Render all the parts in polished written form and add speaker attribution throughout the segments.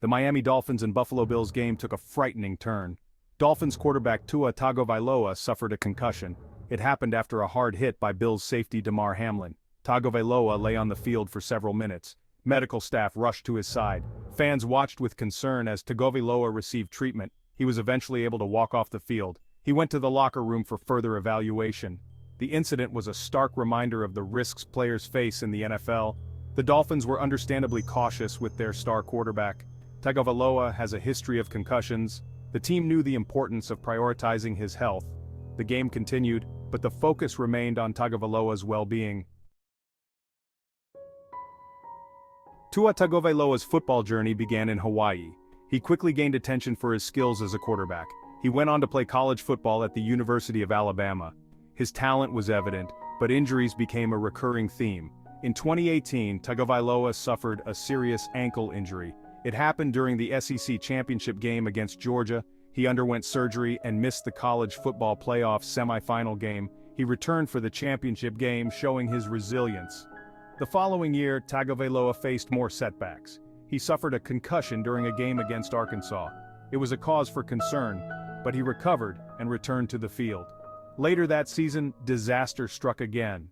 Speaker 1: The Miami Dolphins and Buffalo Bills game took a frightening turn. Dolphins quarterback Tua Tagovailoa suffered a concussion. It happened after a hard hit by Bills safety Damar Hamlin. Tagovailoa lay on the field for several minutes. Medical staff rushed to his side. Fans watched with concern as Tagovailoa received treatment. He was eventually able to walk off the field. He went to the locker room for further evaluation. The incident was a stark reminder of the risks players face in the NFL. The Dolphins were understandably cautious with their star quarterback. Tagovailoa has a history of concussions. The team knew the importance of prioritizing his health. The game continued, but the focus remained on Tagovailoa's well-being. Tua Tagovailoa's football journey began in Hawaii. He quickly gained attention for his skills as a quarterback. He went on to play college football at the University of Alabama. His talent was evident, but injuries became a recurring theme. In 2018, Tagovailoa suffered a serious ankle injury. It happened during the SEC championship game against Georgia. He underwent surgery and missed the college football playoff semifinal game. He returned for the championship game, showing his resilience. The following year, Tagovailoa faced more setbacks. He suffered a concussion during a game against Arkansas. It was a cause for concern, but he recovered and returned to the field. Later that season, disaster struck again.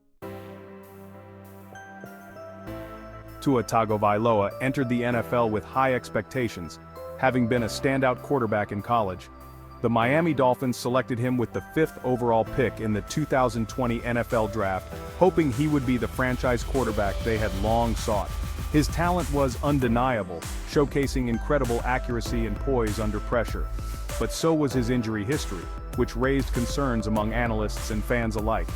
Speaker 1: Tua Tagovailoa entered the NFL with high expectations, having been a standout quarterback in college. The Miami Dolphins selected him with the 5th overall pick in the 2020 NFL Draft, hoping he would be the franchise quarterback they had long sought. His talent was undeniable, showcasing incredible accuracy and poise under pressure. But so was his injury history, which raised concerns among analysts and fans alike.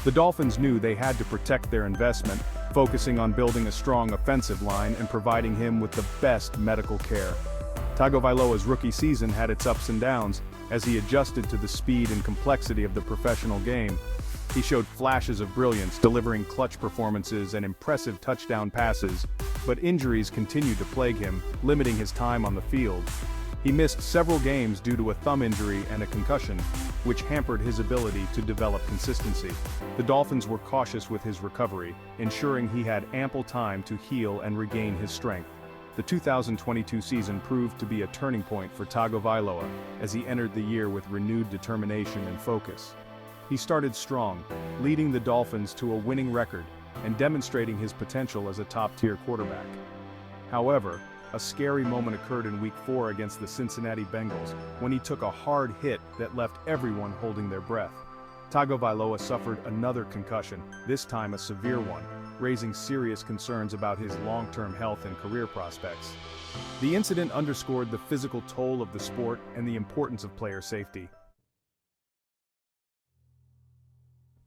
Speaker 1: The Dolphins knew they had to protect their investment, focusing on building a strong offensive line and providing him with the best medical care. Tagovailoa's rookie season had its ups and downs as he adjusted to the speed and complexity of the professional game. He showed flashes of brilliance, delivering clutch performances and impressive touchdown passes, but injuries continued to plague him, limiting his time on the field. He missed several games due to a thumb injury and a concussion, which hampered his ability to develop consistency. The Dolphins were cautious with his recovery, ensuring he had ample time to heal and regain his strength. The 2022 season proved to be a turning point for Tagovailoa as he entered the year with renewed determination and focus. He started strong, leading the Dolphins to a winning record and demonstrating his potential as a top-tier quarterback. However, a scary moment occurred in Week 4 against the Cincinnati Bengals when he took a hard hit that left everyone holding their breath. Tagovailoa suffered another concussion, this time a severe one, raising serious concerns about his long-term health and career prospects. The incident underscored the physical toll of the sport and the importance of player safety.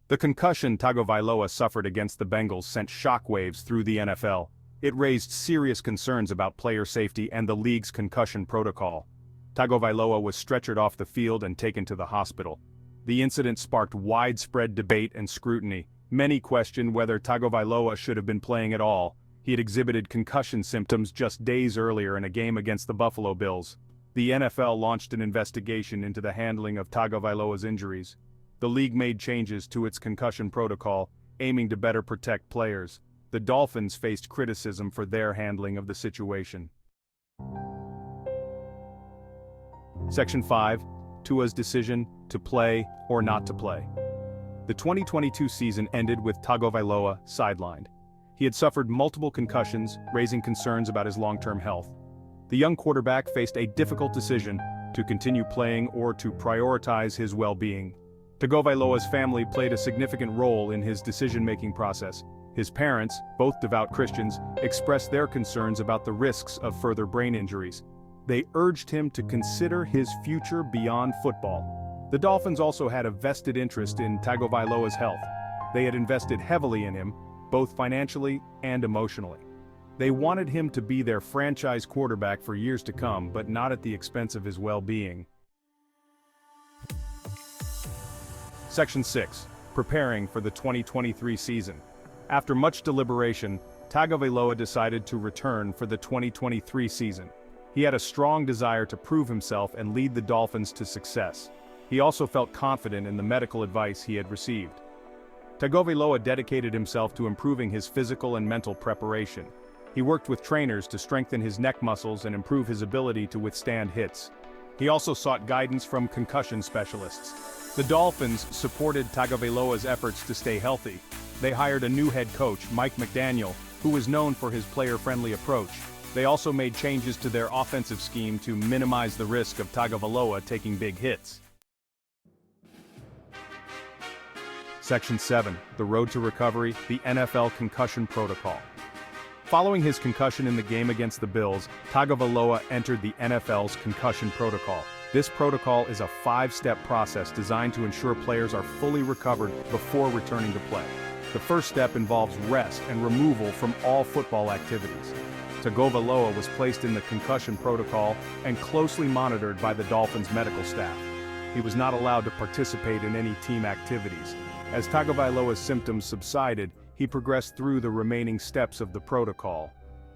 Speaker 1: The concussion Tagovailoa suffered against the Bengals sent shockwaves through the NFL. It raised serious concerns about player safety and the league's concussion protocol. Tagovailoa was stretchered off the field and taken to the hospital. The incident sparked widespread debate and scrutiny. Many questioned whether Tagovailoa should have been playing at all. He had exhibited concussion symptoms just days earlier in a game against the Buffalo Bills. The NFL launched an investigation into the handling of Tagovailoa's injuries. The league made changes to its concussion protocol, aiming to better protect players. The Dolphins faced criticism for their handling of the situation. Section 5. Tua's decision to play or not to play. The 2022 season ended with Tagovailoa sidelined. He had suffered multiple concussions, raising concerns about his long-term health. The young quarterback faced a difficult decision to continue playing or to prioritize his well-being. Tagovailoa's family played a significant role in his decision-making process. His parents, both devout Christians, expressed their concerns about the risks of further brain injuries. They urged him to consider his future beyond football. The Dolphins also had a vested interest in Tagovailoa's health. They had invested heavily in him, both financially and emotionally. They wanted him to be their franchise quarterback for years to come, but not at the expense of his well-being. Section 6. Preparing for the 2023 season. After much deliberation, Tagovailoa decided to return for the 2023 season. He had a strong desire to prove himself and lead the Dolphins to success. He also felt confident in the medical advice he had received. Tagovailoa dedicated himself to improving his physical and mental preparation. He worked with trainers to strengthen his neck muscles and improve his ability to withstand hits. He also sought guidance from concussion specialists. The Dolphins supported Tagovailoa's efforts to stay healthy. They hired a new head coach, Mike McDaniel, who was known for his player-friendly approach. They also made changes to their offensive scheme to minimize the risk of Tagovailoa taking big hits. Section 7, the road to recovery, the NFL Concussion Protocol. Following his concussion in the game against the Bills, Tagovailoa entered the NFL's Concussion Protocol. This protocol is a 5-step process designed to ensure players are fully recovered before returning to play. The first step involves rest and removal from all football activities. Tagovailoa was placed in the concussion protocol and closely monitored by the Dolphins' medical staff. He was not allowed to participate in any team activities. As Tagovailoa's symptoms subsided, he progressed through the remaining steps of the protocol.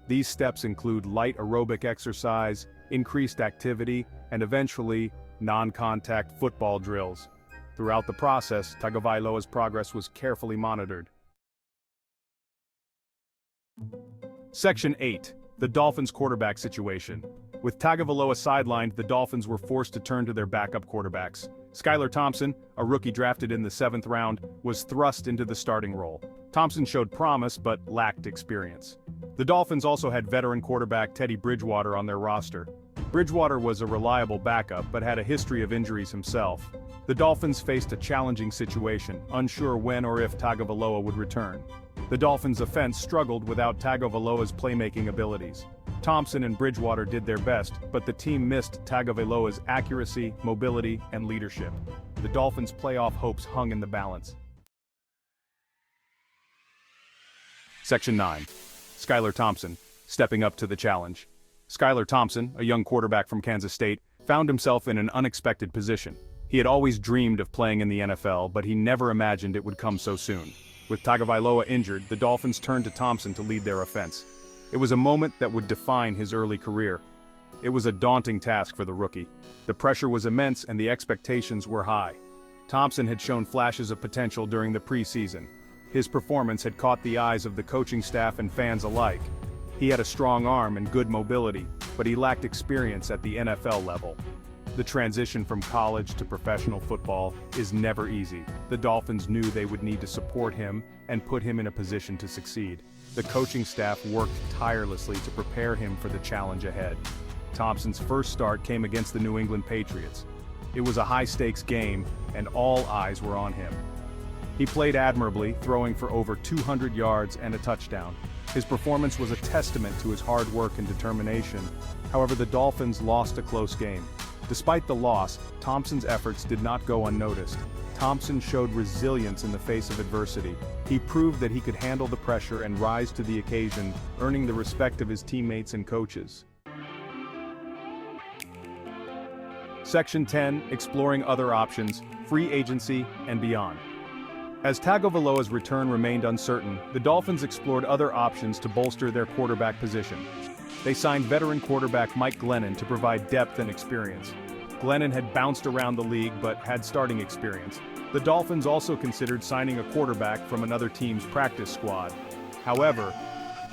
Speaker 1: These steps include light aerobic exercise, increased activity, and eventually, non-contact football drills. Throughout the process, Tagovailoa's progress was carefully monitored. Section 8. The Dolphins' quarterback situation. With Tagovailoa sidelined, the Dolphins were forced to turn to their backup quarterbacks. Skylar Thompson, a rookie drafted in the 7th round, was thrust into the starting role. Thompson showed promise but lacked experience. The Dolphins also had veteran quarterback Teddy Bridgewater on their roster. Bridgewater was a reliable backup but had a history of injuries himself. The Dolphins faced a challenging situation, unsure when or if Tagovailoa would return. The Dolphins' offense struggled without Tagovailoa's playmaking abilities. Thompson and Bridgewater did their best, but the team missed Tagovailoa's accuracy, mobility, and leadership. The Dolphins' playoff hopes hung in the balance. Section 9. Skylar Thompson, stepping up to the challenge. Skylar Thompson, a young quarterback from Kansas State, found himself in an unexpected position. He had always dreamed of playing in the NFL, but he never imagined it would come so soon. With Tagovailoa injured, the Dolphins turned to Thompson to lead their offense. It was a moment that would define his early career. It was a daunting task for the rookie. The pressure was immense and the expectations were high. Thompson had shown flashes of potential during the preseason. His performance had caught the eyes of the coaching staff and fans alike. He had a strong arm and good mobility, but he lacked experience at the NFL level. The transition from college to professional football is never easy. The Dolphins knew they would need to support him and put him in a position to succeed. The coaching staff worked tirelessly to prepare him for the challenge ahead. Thompson's first start came against the New England Patriots. It was a high-stakes game, and all eyes were on him. He played admirably, throwing for over 200 yards and a touchdown. His performance was a testament to his hard work and determination. However, the Dolphins lost a close game. Despite the loss, Thompson's efforts did not go unnoticed. Thompson showed resilience in the face of adversity. He proved that he could handle the pressure and rise to the occasion, earning the respect of his teammates and coaches. Section 10, exploring other options, free agency, and beyond. As Tagovailoa's return remained uncertain, the Dolphins explored other options to bolster their quarterback position. They signed veteran quarterback Mike Glennon to provide depth and experience. Glennon had bounced around the league but had starting experience. The Dolphins also considered signing a quarterback from another team's practice squad. However,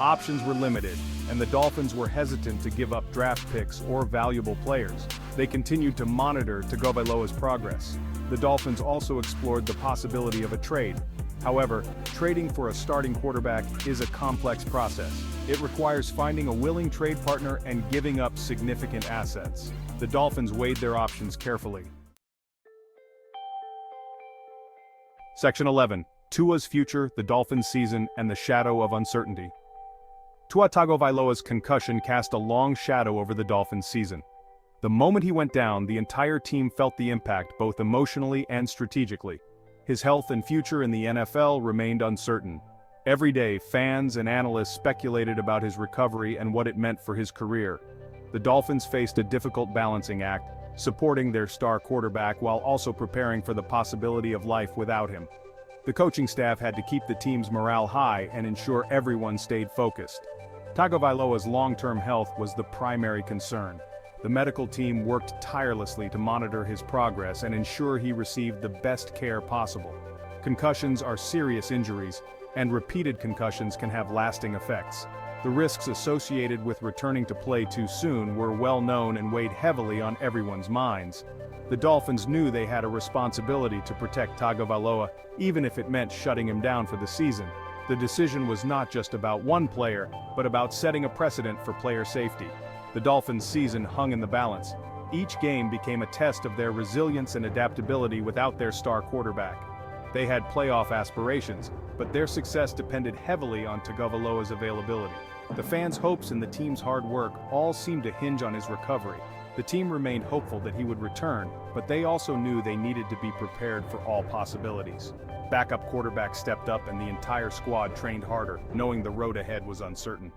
Speaker 1: options were limited, and the Dolphins were hesitant to give up draft picks or valuable players. They continued to monitor Tagovailoa's progress. The Dolphins also explored the possibility of a trade. However, trading for a starting quarterback is a complex process. It requires finding a willing trade partner and giving up significant assets. The Dolphins weighed their options carefully. Section 11. Tua's future, the Dolphins' season, and the shadow of uncertainty. Tua Tagovailoa's concussion cast a long shadow over the Dolphins' season. The moment he went down, the entire team felt the impact both emotionally and strategically. His health and future in the NFL remained uncertain. Every day, fans and analysts speculated about his recovery and what it meant for his career. The Dolphins faced a difficult balancing act, supporting their star quarterback while also preparing for the possibility of life without him. The coaching staff had to keep the team's morale high and ensure everyone stayed focused. Tagovailoa's long-term health was the primary concern. The medical team worked tirelessly to monitor his progress and ensure he received the best care possible. Concussions are serious injuries, and repeated concussions can have lasting effects. The risks associated with returning to play too soon were well known and weighed heavily on everyone's minds. The Dolphins knew they had a responsibility to protect Tagovailoa, even if it meant shutting him down for the season. The decision was not just about one player, but about setting a precedent for player safety. The Dolphins' season hung in the balance. Each game became a test of their resilience and adaptability without their star quarterback. They had playoff aspirations, but their success depended heavily on Tagovailoa's availability. The fans' hopes and the team's hard work all seemed to hinge on his recovery. The team remained hopeful that he would return, but they also knew they needed to be prepared for all possibilities. Backup quarterbacks stepped up and the entire squad trained harder, knowing the road ahead was uncertain.